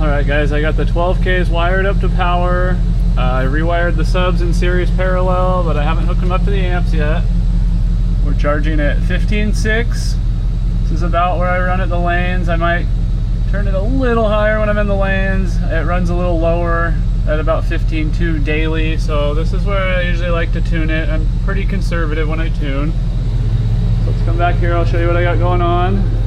Alright guys, I got the 12Ks wired up to power. I rewired the subs in series parallel, but I haven't hooked them up to the amps yet. We're charging at 15.6. This is about where I run at the lanes. I might turn it a little higher when I'm in the lanes. It runs a little lower at about 15.2 daily, so this is where I usually like to tune it. I'm pretty conservative when I tune. So let's come back here, I'll show you what I got going on.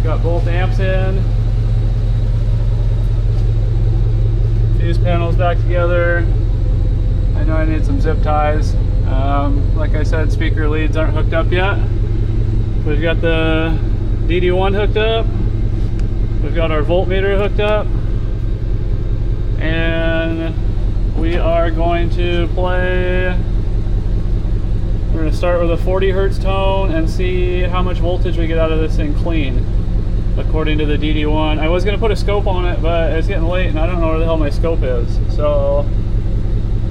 Got both amps in, fuse panels back together. I know I need some zip ties. Like I said, speaker leads aren't hooked up yet. We've got the DD1 hooked up. We've got our voltmeter hooked up. And we are going to play. We're going to start with a 40 hertz tone and see how much voltage we get out of this thing clean, according to the DD1. I was going to put a scope on it, but it's getting late and I don't know where the hell my scope is. So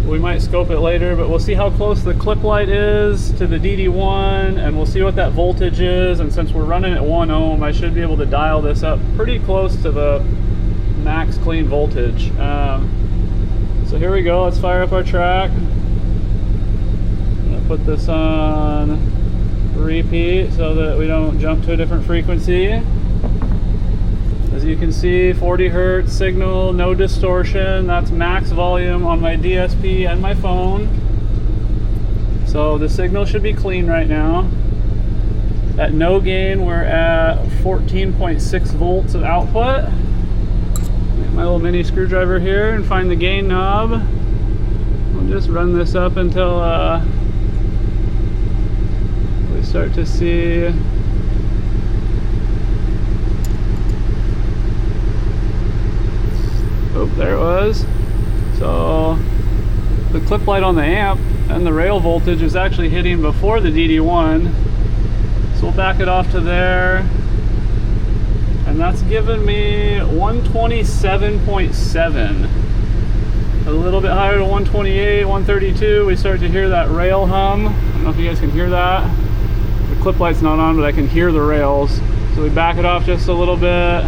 we might scope it later, but we'll see how close the clip light is to the DD1 and we'll see what that voltage is. And since we're running at 1 ohm, I should be able to dial this up pretty close to the max clean voltage. So here we go, let's fire up our track. I'm going to put this on repeat so that we don't jump to a different frequency. As you can see, 40 hertz signal, no distortion. That's max volume on my DSP and my phone. So the signal should be clean right now. At no gain, we're at 14.6 volts of output. Get my little mini screwdriver here and find the gain knob. We'll just run this up until we start to see. Oh, there it was. So the clip light on the amp and the rail voltage is actually hitting before the DD1. So we'll back it off to there. And that's giving me 127.7. A little bit higher to 128, 132. We start to hear that rail hum. I don't know if you guys can hear that. The clip light's not on, but I can hear the rails. So we back it off just a little bit.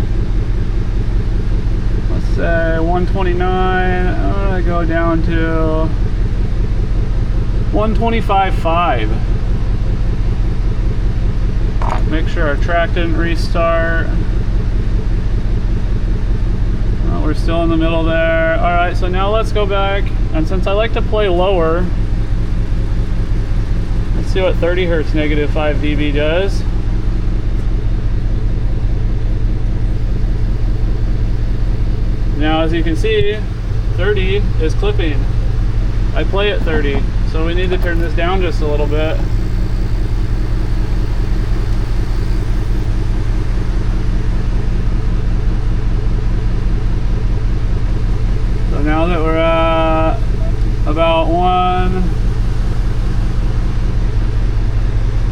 Say 129, I go down to 125.5. Make sure our track didn't restart. Oh, we're still in the middle there. Alright, so now let's go back, and since I like to play lower, let's see what 30 hertz negative 5 dB does. Now, as you can see, 30 is clipping. I play at 30, so we need to turn this down just a little bit. So now that we're at about 1,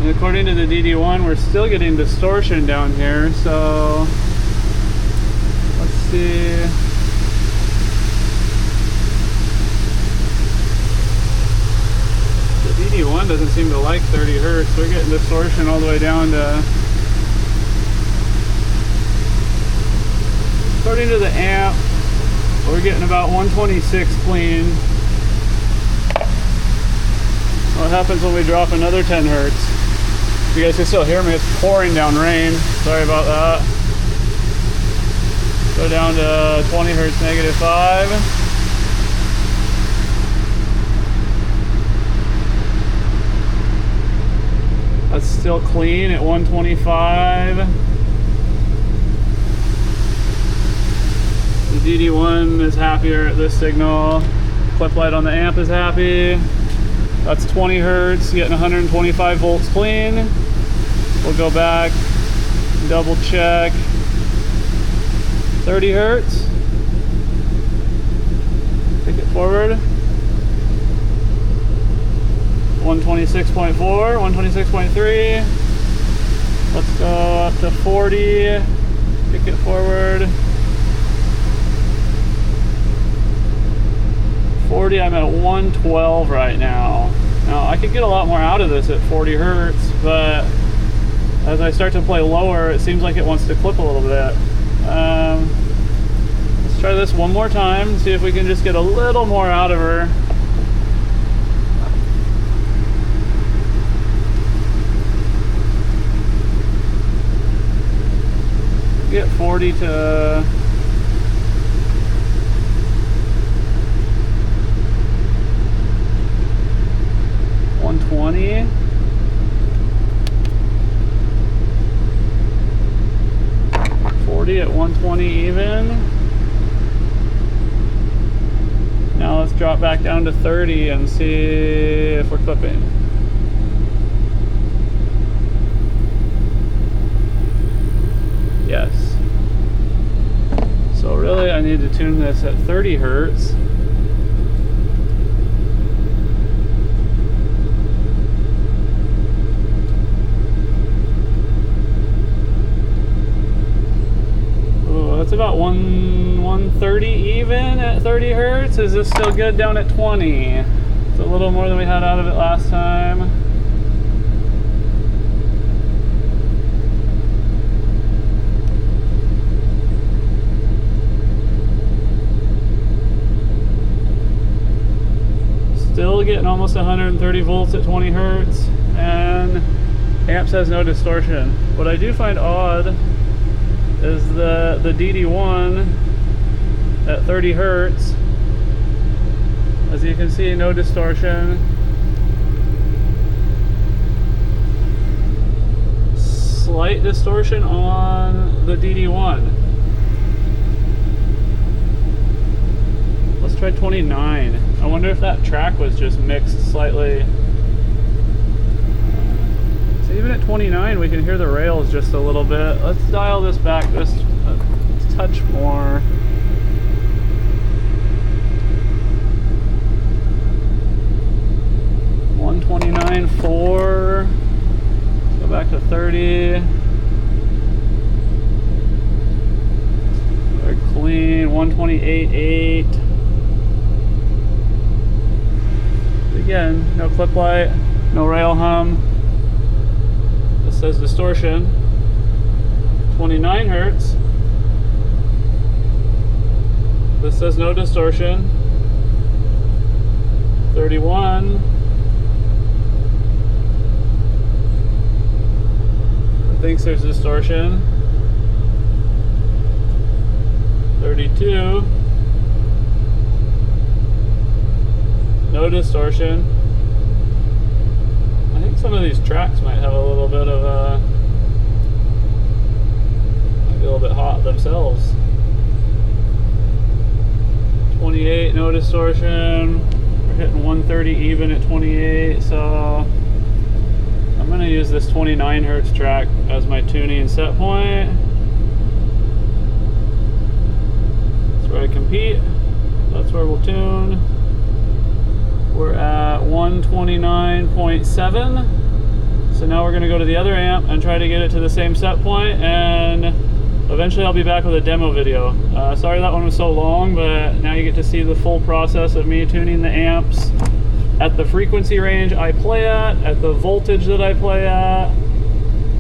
and according to the DD1, we're still getting distortion down here, so let's see. DD1 doesn't seem to like 30 hertz. We're getting distortion all the way down to, according to the amp, we're getting about 126 clean. What happens when we drop another 10 hertz? You guys can still hear me, it's pouring down rain. Sorry about that. Go down to 20 hertz negative 5. That's still clean at 125. The DD1 is happier at this signal. Clip light on the amp is happy. That's 20 hertz, getting 125 volts clean. We'll go back, double check. 30 hertz. Take it forward. 126.4, 126.3. Let's go up to 40. Kick it forward. 40, I'm at 112 right now. Now I could get a lot more out of this at 40 hertz, but as I start to play lower, it seems like it wants to clip a little bit. Let's try this one more time, see if we can just get a little more out of her. Get 40 to 120. At 120 even. Now let's drop back down to 30 and see if we're clipping. Yes. So really I need to tune this at 30 hertz. It's about 130 even at 30 hertz. Is this still good down at 20? It's a little more than we had out of it last time. Still getting almost 130 volts at 20 hertz, and amp says no distortion. What I do find odd is the DD1 at 30 hertz. As you can see, no distortion. Slight distortion on the DD1. Let's try 29. I wonder if that track was just mixed slightly. So even at 29, we can hear the rails just a little bit. Let's dial this back just a touch more. $129.4. Go back to 30. Very clean. 128.8. Again, no clip light, no rail hum. This says distortion. 29 hertz. This says no distortion. 31. It thinks there's distortion. 32. No distortion. I think some of these tracks might have a little bit of a, might be a little bit hot themselves. 28, no distortion. We're hitting 130 even at 28, so I'm going to use this 29 hertz track as my tuning set point. That's where I compete. That's where we'll tune. We're at 129.7. So now we're going to go to the other amp and try to get it to the same set point, and eventually I'll be back with a demo video. Sorry that one was so long, but now you get to see the full process of me tuning the amps at the frequency range I play at the voltage that I play at,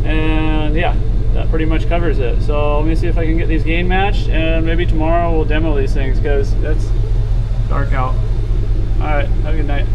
and yeah, that pretty much covers it. So let me see if I can get these gain matched, and maybe tomorrow we'll demo these things because it's dark out. Alright, have a good night.